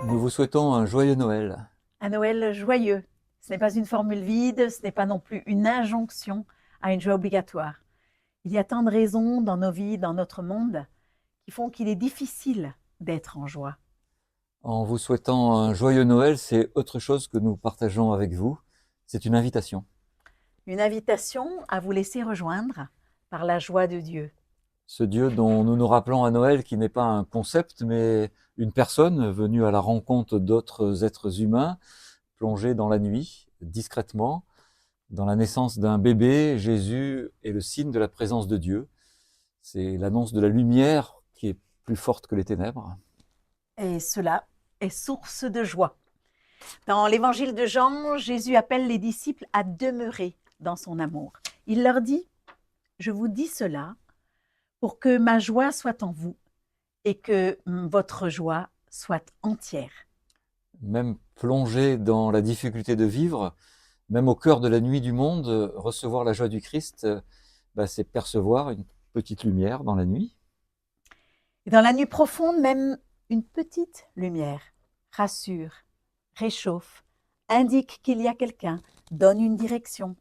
Nous vous souhaitons un joyeux Noël. Un Noël joyeux. Ce n'est pas une formule vide, ce n'est pas non plus une injonction à une joie obligatoire. Il y a tant de raisons dans nos vies, dans notre monde, qui font qu'il est difficile d'être en joie. En vous souhaitant un joyeux Noël, c'est autre chose que nous partageons avec vous. C'est une invitation. Une invitation à vous laisser rejoindre par la joie de Dieu. Ce Dieu dont nous nous rappelons à Noël, qui n'est pas un concept, mais une personne venue à la rencontre d'autres êtres humains, plongés dans la nuit, discrètement. Dans la naissance d'un bébé, Jésus est le signe de la présence de Dieu. C'est l'annonce de la lumière qui est plus forte que les ténèbres. Et cela est source de joie. Dans l'évangile de Jean, Jésus appelle les disciples à demeurer dans son amour. Il leur dit, « Je vous dis cela pour que ma joie soit en vous et que votre joie soit entière. » Même plongé dans la difficulté de vivre, même au cœur de la nuit du monde, recevoir la joie du Christ, c'est percevoir une petite lumière dans la nuit. Et dans la nuit profonde, même une petite lumière rassure, réchauffe, indique qu'il y a quelqu'un, donne une direction.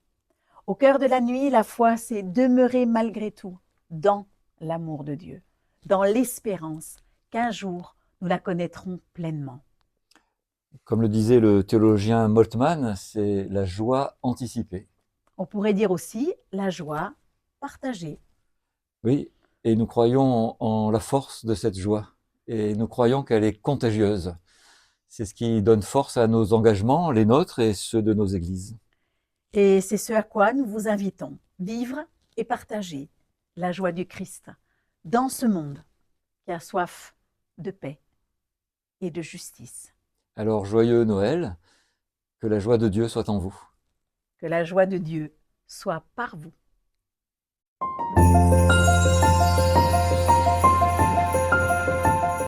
Au cœur de la nuit, la foi, c'est demeurer malgré tout dans l'amour de Dieu, dans l'espérance qu'un jour nous la connaîtrons pleinement. Comme le disait le théologien Moltmann, c'est la joie anticipée. On pourrait dire aussi la joie partagée. Oui, et nous croyons en la force de cette joie, et nous croyons qu'elle est contagieuse. C'est ce qui donne force à nos engagements, les nôtres et ceux de nos églises. Et c'est ce à quoi nous vous invitons, vivre et partager la joie du Christ dans ce monde qui a soif de paix et de justice. Alors joyeux Noël, que la joie de Dieu soit en vous. Que la joie de Dieu soit par vous.